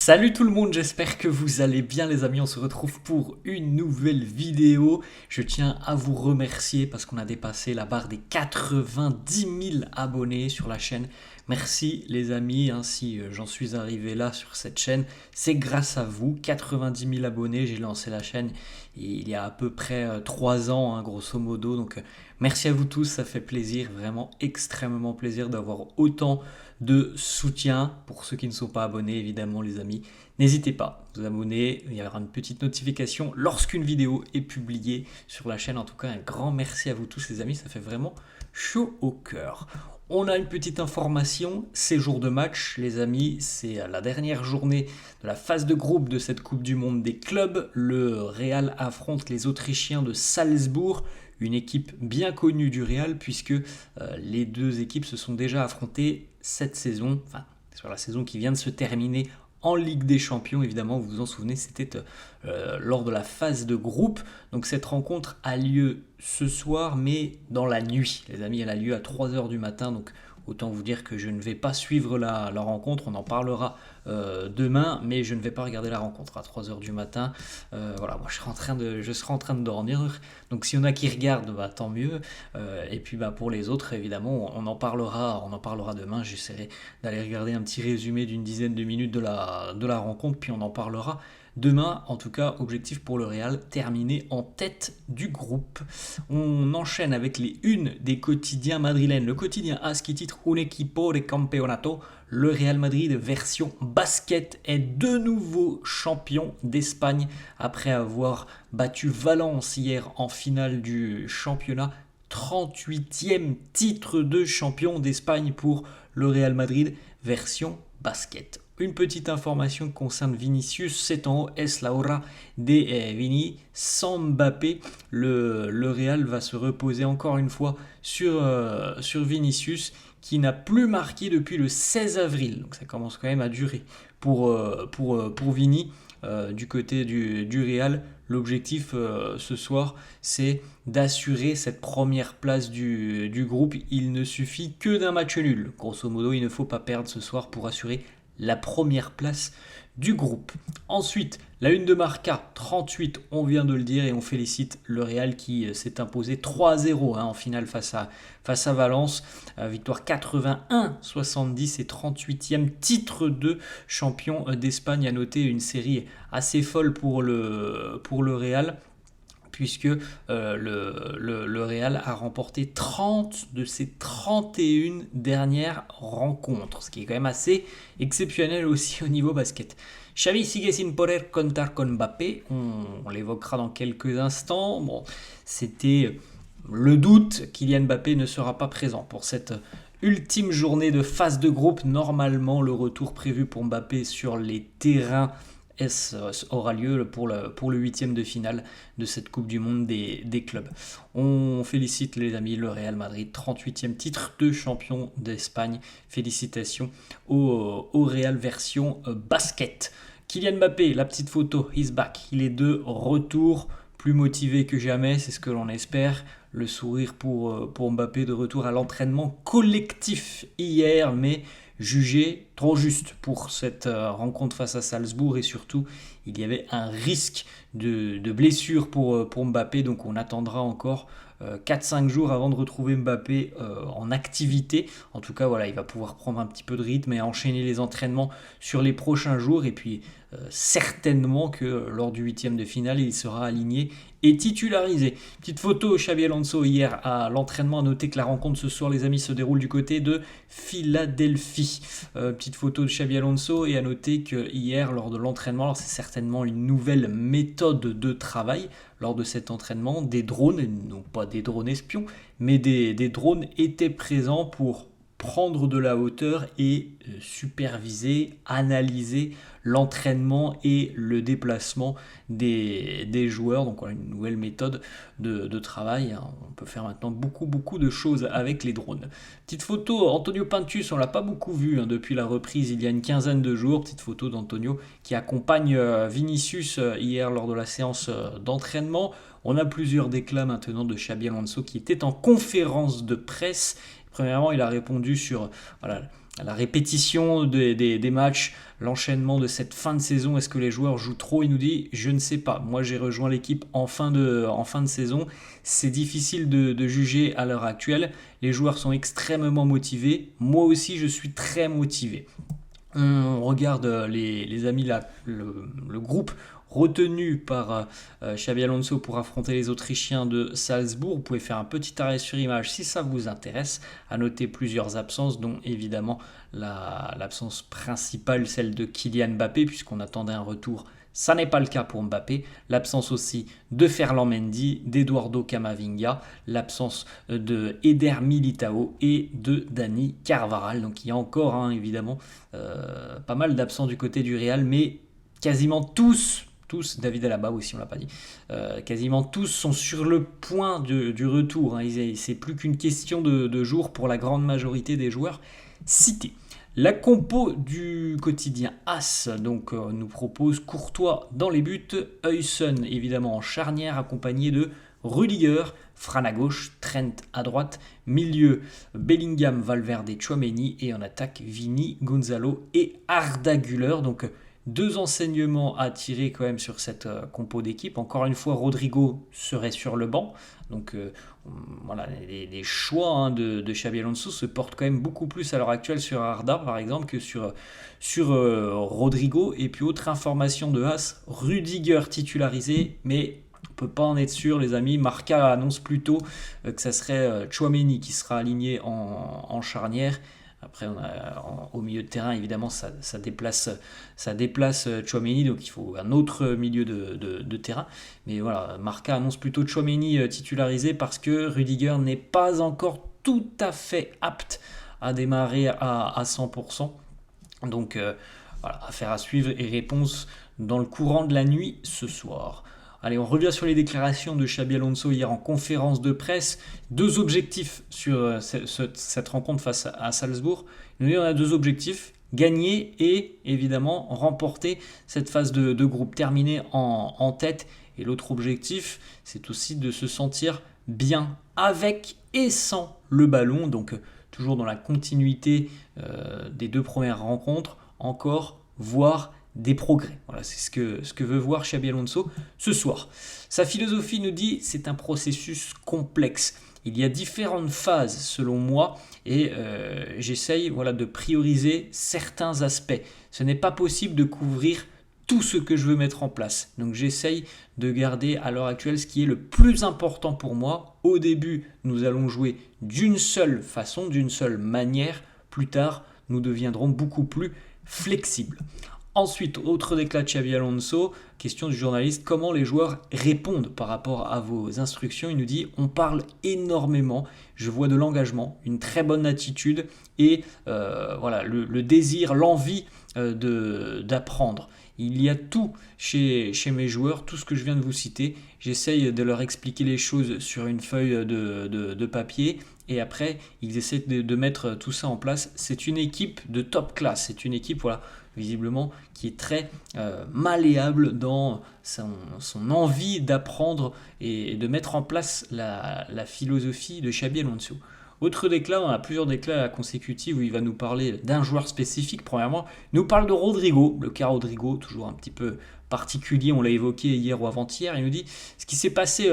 Salut tout le monde, j'espère que vous allez bien les amis, on se retrouve pour une nouvelle vidéo. Je tiens à vous remercier parce qu'on a dépassé la barre des 90 000 abonnés sur la chaîne. Merci les amis, si j'en suis arrivé là sur cette chaîne, c'est grâce à vous. 90 000 abonnés, j'ai lancé la chaîne il y a à peu près 3 ans, grosso modo. Donc merci à vous tous, ça fait plaisir, vraiment extrêmement plaisir d'avoir autant de soutien. Pour ceux qui ne sont pas abonnés, évidemment les amis, n'hésitez pas à vous abonner, il y aura une petite notification lorsqu'une vidéo est publiée sur la chaîne. En tout cas, un grand merci à vous tous les amis, ça fait vraiment chaud au cœur. On a une petite information, c'est jour de match les amis, c'est la dernière journée de la phase de groupe de cette Coupe du Monde des clubs. Le Real affronte les Autrichiens de Salzbourg, une équipe bien connue du Real puisque les deux équipes se sont déjà affrontées cette saison, enfin sur la saison qui vient de se terminer en Ligue des Champions. Évidemment, vous vous en souvenez, c'était lors de la phase de groupe. Donc cette rencontre a lieu ce soir, mais dans la nuit. Les amis, elle a lieu à 3h du matin, donc autant vous dire que je ne vais pas suivre la rencontre, on en parlera demain, mais je ne vais pas regarder la rencontre à 3h du matin. Voilà, moi je serai en train de dormir, donc s'il y en a qui regardent, tant mieux. Et puis pour les autres, évidemment, on en parlera demain. J'essaierai d'aller regarder un petit résumé d'une dizaine de minutes de la rencontre, puis on en parlera demain. En tout cas, objectif pour le Real, terminer en tête du groupe. On enchaîne avec les unes des quotidiens madrilènes. Le quotidien AS qui titre Un equipo de campeonato. Le Real Madrid version basket est de nouveau champion d'Espagne après avoir battu Valence hier en finale du championnat. 38e titre de champion d'Espagne pour le Real Madrid version basket. Une petite information concerne Vinicius, c'est en haut, es la hora de Vini. Sans Mbappé, le Real va se reposer encore une fois sur Vinicius qui n'a plus marqué depuis le 16 avril. Donc ça commence quand même à durer pour Vini. Du côté du Real, l'objectif ce soir, c'est d'assurer cette première place du groupe. Il ne suffit que d'un match nul. Grosso modo, il ne faut pas perdre ce soir pour assurer la première place du groupe. Ensuite, la une de Marca, 38, on vient de le dire, et on félicite le Real qui s'est imposé 3-0 en finale face à Valence. Victoire 81-70 et 38e titre de champion d'Espagne. À noter une série assez folle pour le Real, puisque le Real a remporté 30 de ses 31 dernières rencontres, ce qui est quand même assez exceptionnel aussi au niveau basket. Xavi sigue sin poder contar con Mbappé, on l'évoquera dans quelques instants. Bon, c'était le doute, Kylian Mbappé ne sera pas présent pour cette ultime journée de phase de groupe. Normalement, le retour prévu pour Mbappé sur les terrains aura lieu pour le huitième de finale de cette Coupe du Monde des clubs. On félicite les amis, le Real Madrid, 38e titre de champion d'Espagne. Félicitations au Real version basket. Kylian Mbappé, la petite photo, he's back. Il est de retour, plus motivé que jamais, c'est ce que l'on espère. Le sourire pour Mbappé, de retour à l'entraînement collectif hier, mais jugé trop juste pour cette rencontre face à Salzbourg, et surtout il y avait un risque de blessure pour Mbappé, donc on attendra encore 4-5 jours avant de retrouver Mbappé en activité. En tout cas voilà, il va pouvoir prendre un petit peu de rythme et enchaîner les entraînements sur les prochains jours, et puis certainement que lors du huitième de finale il sera aligné et titularisé. Petite photo Xabi Alonso hier à l'entraînement. À noter que la rencontre ce soir les amis se déroule du côté de Philadelphie. Petite photo de Xabi Alonso, et à noter que hier lors de l'entraînement, alors c'est certainement une nouvelle méthode de travail lors de cet entraînement, des drones, non pas des drones espions, mais des drones étaient présents pour prendre de la hauteur et superviser, analyser l'entraînement et le déplacement des joueurs. Donc voilà, une nouvelle méthode de travail. On peut faire maintenant beaucoup de choses avec les drones. Petite photo, Antonio Pintus, on l'a pas beaucoup vu depuis la reprise il y a une quinzaine de jours. Petite photo d'Antonio qui accompagne Vinicius hier lors de la séance d'entraînement. On a plusieurs déclats maintenant de Xabi Alonso qui était en conférence de presse. Premièrement, il a répondu sur la répétition des matchs, l'enchaînement de cette fin de saison, est-ce que les joueurs jouent trop? Il nous dit, je ne sais pas. Moi, j'ai rejoint l'équipe en fin de saison. C'est difficile de juger à l'heure actuelle. Les joueurs sont extrêmement motivés. Moi aussi, je suis très motivé. On regarde les amis, là, le groupe retenu par Xabi Alonso pour affronter les Autrichiens de Salzbourg. Vous pouvez faire un petit arrêt sur image si ça vous intéresse. À noter plusieurs absences, dont évidemment l'absence principale, celle de Kylian Mbappé, puisqu'on attendait un retour. Ça n'est pas le cas pour Mbappé. L'absence aussi de Ferland Mendy, d'Eduardo Camavinga, l'absence de Eder Militao et de Dani Carvajal. Donc il y a encore évidemment pas mal d'absents du côté du Real, mais quasiment tous, David Alaba aussi on l'a pas dit, quasiment tous sont sur le point du retour. C'est plus qu'une question de jours pour la grande majorité des joueurs cités. La compo du quotidien As donc, nous propose Courtois dans les buts, Huysen évidemment en charnière accompagné de Rudiger, Fran à gauche, Trent à droite, milieu Bellingham, Valverde, Tchouaméni et en attaque Vini, Gonzalo et Arda Güler. Donc deux enseignements à tirer quand même sur cette compo d'équipe. Encore une fois, Rodrigo serait sur le banc. Donc voilà, les choix de Xabi Alonso se portent quand même beaucoup plus à l'heure actuelle sur Arda par exemple que sur Rodrigo. Et puis autre information de As, Rudiger titularisé, mais on ne peut pas en être sûr les amis. Marca annonce plutôt que ça serait Tchouaméni qui sera aligné en charnière. Après, au milieu de terrain, évidemment, ça déplace Tchouaméni, donc il faut un autre milieu de terrain. Mais voilà, Marca annonce plutôt Tchouaméni titularisé parce que Rudiger n'est pas encore tout à fait apte à démarrer à 100%. Donc voilà, affaire à suivre et réponse dans le courant de la nuit ce soir. Allez, on revient sur les déclarations de Xabi Alonso hier en conférence de presse. Deux objectifs sur cette rencontre face à Salzbourg. Il nous dit qu'on a deux objectifs, gagner et évidemment remporter cette phase de groupe, terminer en tête. Et l'autre objectif, c'est aussi de se sentir bien avec et sans le ballon. Donc toujours dans la continuité des deux premières rencontres, encore, voire des progrès. Voilà, c'est ce que veut voir Xabi Alonso ce soir. Sa philosophie nous dit c'est un processus complexe. Il y a différentes phases selon moi et j'essaye de prioriser certains aspects. Ce n'est pas possible de couvrir tout ce que je veux mettre en place. Donc j'essaye de garder à l'heure actuelle ce qui est le plus important pour moi. Au début, nous allons jouer d'une seule façon, d'une seule manière. Plus tard, nous deviendrons beaucoup plus flexibles. Ensuite, autre déclat de Xabi Alonso, question du journaliste, comment les joueurs répondent par rapport à vos instructions? Il nous dit, on parle énormément, je vois de l'engagement, une très bonne attitude et le désir, l'envie d'apprendre. Il y a tout chez mes joueurs, tout ce que je viens de vous citer. J'essaye de leur expliquer les choses sur une feuille de papier et après, ils essaient de mettre tout ça en place. C'est une équipe de top class, c'est une équipe visiblement qui est très malléable dans son envie d'apprendre et de mettre en place la philosophie de Xabi Alonso. Autre déclat, on a plusieurs déclats consécutifs où il va nous parler d'un joueur spécifique. Premièrement, il nous parle de Rodrigo, le cas Rodrigo, toujours un petit peu particulier, on l'a évoqué hier ou avant-hier. Il nous dit ce qui s'est passé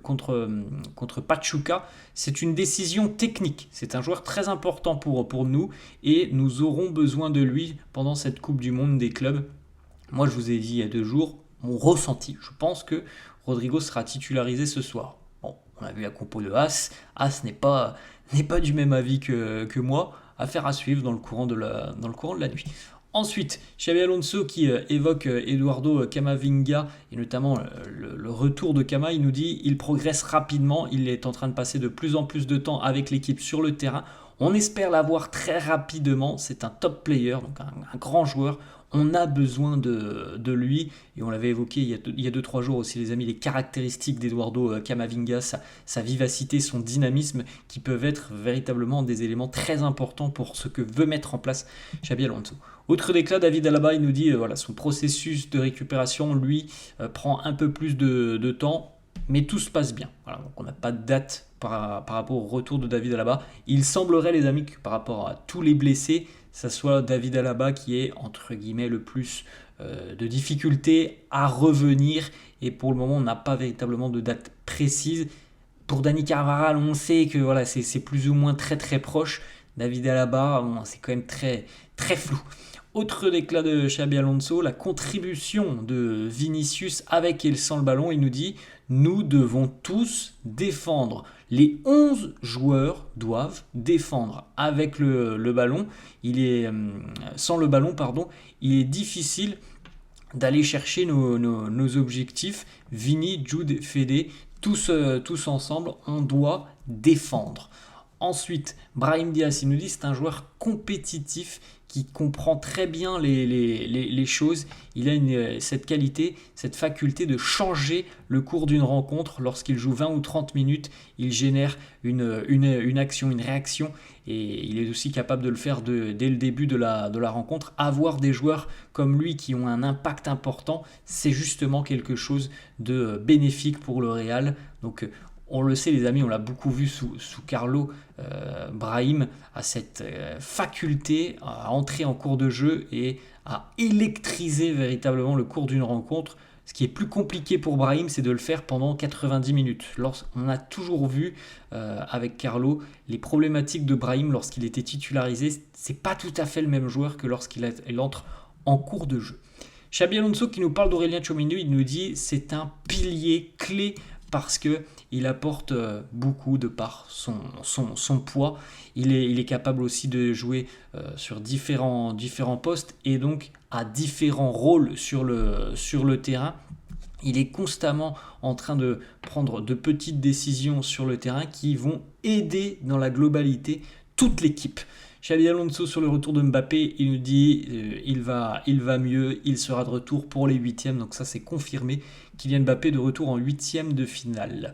contre Pachuca, c'est une décision technique. C'est un joueur très important pour nous et nous aurons besoin de lui pendant cette Coupe du Monde des clubs. Moi, je vous ai dit il y a 2 jours, mon ressenti, je pense que Rodrigo sera titularisé ce soir. On a vu la compo de As. As n'est pas du même avis que moi. Affaire à suivre dans le courant de la nuit. Ensuite, Xabi Alonso qui évoque Eduardo Camavinga et notamment le retour de Cama. Il nous dit il progresse rapidement. Il est en train de passer de plus en plus de temps avec l'équipe sur le terrain. On espère l'avoir très rapidement. C'est un top player, donc un grand joueur. On a besoin de lui, et on l'avait évoqué il y a 2-3 jours aussi les amis, les caractéristiques d'Eduardo Camavinga, sa vivacité, son dynamisme, qui peuvent être véritablement des éléments très importants pour ce que veut mettre en place Xabi Alonso. Autre déclat, David Alaba, il nous dit son processus de récupération, lui, prend un peu plus de temps, mais tout se passe bien. Voilà, donc on n'a pas de date par rapport au retour de David Alaba. Il semblerait, les amis, que par rapport à tous les blessés, ça soit David Alaba qui est, entre guillemets, le plus de difficultés à revenir. Et pour le moment, on n'a pas véritablement de date précise. Pour Dani Carvajal, on sait que voilà, c'est plus ou moins très très proche. David Alaba, bon, c'est quand même très, très flou. Autre déclat de Xabi Alonso, la contribution de Vinicius avec et sans le ballon. Il nous dit: nous devons tous défendre. Les 11 joueurs doivent défendre avec le ballon. Sans le ballon, pardon, il est difficile d'aller chercher nos objectifs. Vini, Jude, Fede, tous ensemble, on doit défendre. Ensuite, Brahim Diaz, il nous dit c'est un joueur compétitif qui comprend très bien les choses. Il a cette qualité, cette faculté de changer le cours d'une rencontre. Lorsqu'il joue 20 ou 30 minutes, il génère une action, une réaction. Et il est aussi capable de le faire dès le début de la rencontre. Avoir des joueurs comme lui qui ont un impact important, c'est justement quelque chose de bénéfique pour le Real. Donc on le sait les amis, on l'a beaucoup vu sous Carlo. Brahim a cette faculté à entrer en cours de jeu et à électriser véritablement le cours d'une rencontre. Ce qui est plus compliqué pour Brahim, c'est de le faire pendant 90 minutes. On a toujours vu avec Carlo les problématiques de Brahim lorsqu'il était titularisé. C'est pas tout à fait le même joueur que lorsqu'il entre en cours de jeu. Xabi Alonso qui nous parle d'Aurélien Tchouaméni, il nous dit c'est un pilier clé parce qu'il apporte beaucoup de par son poids. Il est capable aussi de jouer sur différents postes et donc à différents rôles sur le terrain. Il est constamment en train de prendre de petites décisions sur le terrain qui vont aider dans la globalité toute l'équipe. Xabi Alonso sur le retour de Mbappé, il nous dit il va mieux, il sera de retour pour les huitièmes, donc ça c'est confirmé. Kylian Mbappé de retour en huitième de finale.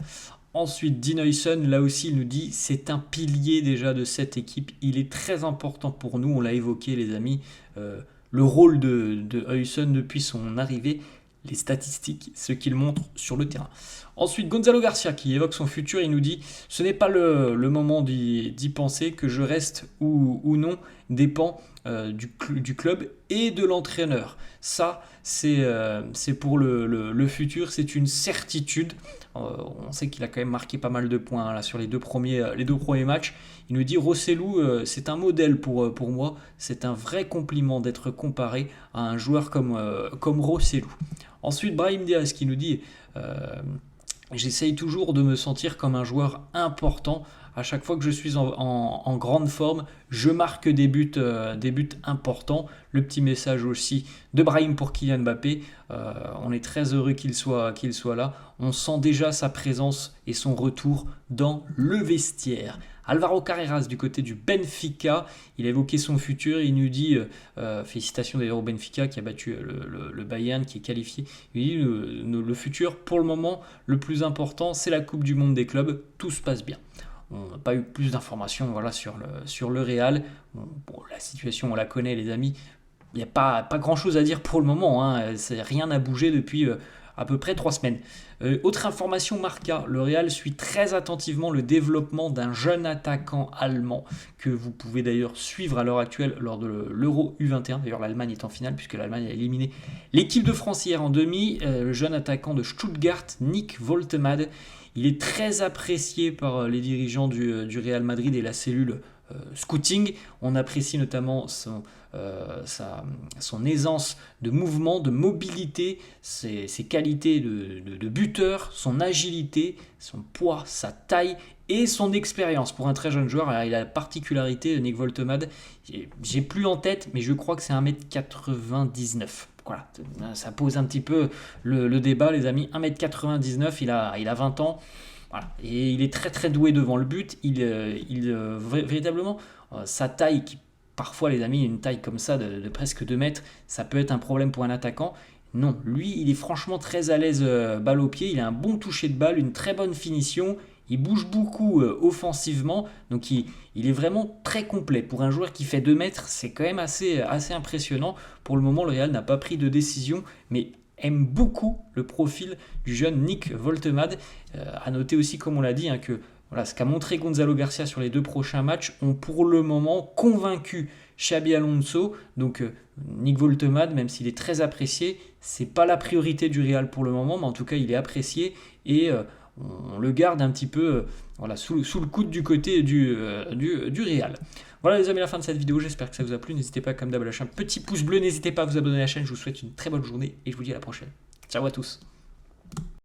Ensuite, Dean Huijsen, là aussi il nous dit c'est un pilier déjà de cette équipe, il est très important pour nous, on l'a évoqué les amis, le rôle de Huijsen depuis son arrivée, les statistiques, ce qu'il montre sur le terrain. Ensuite, Gonzalo Garcia qui évoque son futur, il nous dit « Ce n'est pas le moment d'y penser, que je reste ou non dépend du club et de l'entraîneur. » Ça, c'est pour le futur, c'est une certitude. On sait qu'il a quand même marqué pas mal de points là, sur les deux premiers matchs. Il nous dit « Rossellou, c'est un modèle pour moi, c'est un vrai compliment d'être comparé à un joueur comme Rossellou. » Ensuite, Brahim Diaz qui nous dit j'essaye toujours de me sentir comme un joueur important. À chaque fois que je suis en grande forme, je marque des buts importants. Le petit message aussi de Brahim pour Kylian Mbappé. On est très heureux qu'il soit là. On sent déjà sa présence et son retour dans le vestiaire. Alvaro Carreras du côté du Benfica, il a évoqué son futur, il nous dit, félicitations d'ailleurs au Benfica qui a battu le Bayern, qui est qualifié, il dit le futur pour le moment, le plus important c'est la Coupe du Monde des clubs, tout se passe bien. On n'a pas eu plus d'informations voilà, sur le Real, bon, la situation on la connaît les amis, il n'y a pas grand chose à dire pour le moment, hein. Rien n'a bougé depuis à peu près 3 semaines. Autre information Marca, le Real suit très attentivement le développement d'un jeune attaquant allemand que vous pouvez d'ailleurs suivre à l'heure actuelle lors de l'Euro U21. D'ailleurs l'Allemagne est en finale puisque l'Allemagne a éliminé l'équipe de France hier en demi. Le jeune attaquant de Stuttgart, Nick Woltemade, il est très apprécié par les dirigeants du Real Madrid et la cellule scouting. On apprécie notamment son aisance de mouvement, de mobilité, ses qualités de buteur, son agilité, son poids, sa taille et son expérience pour un très jeune joueur. Alors, il a la particularité de Nick Woltemade, j'ai plus en tête, mais je crois que c'est 1m99. Voilà, ça pose un petit peu le débat les amis. 1m99, il a 20 ans. Voilà. Et il est très très doué devant le but. Véritablement, sa taille, qui parfois les amis, une taille comme ça de presque 2 mètres, ça peut être un problème pour un attaquant. Non, lui, il est franchement très à l'aise balle au pied. Il a un bon toucher de balle, une très bonne finition. Il bouge beaucoup offensivement. Donc il est vraiment très complet. Pour un joueur qui fait 2 mètres, c'est quand même assez impressionnant. Pour le moment, le Real n'a pas pris de décision, mais aime beaucoup le profil du jeune Nick Woltemade. À noter aussi, comme on l'a dit, que voilà, ce qu'a montré Gonzalo Garcia sur les 2 prochains matchs ont pour le moment convaincu Xabi Alonso. Donc Nick Woltemade, même s'il est très apprécié, c'est pas la priorité du Real pour le moment, mais en tout cas il est apprécié et on le garde un petit peu voilà, sous le coude du côté du Real. Voilà les amis, la fin de cette vidéo, j'espère que ça vous a plu. N'hésitez pas comme d'hab à lâcher un petit pouce bleu, n'hésitez pas à vous abonner à la chaîne, je vous souhaite une très bonne journée et je vous dis à la prochaine. Ciao à tous.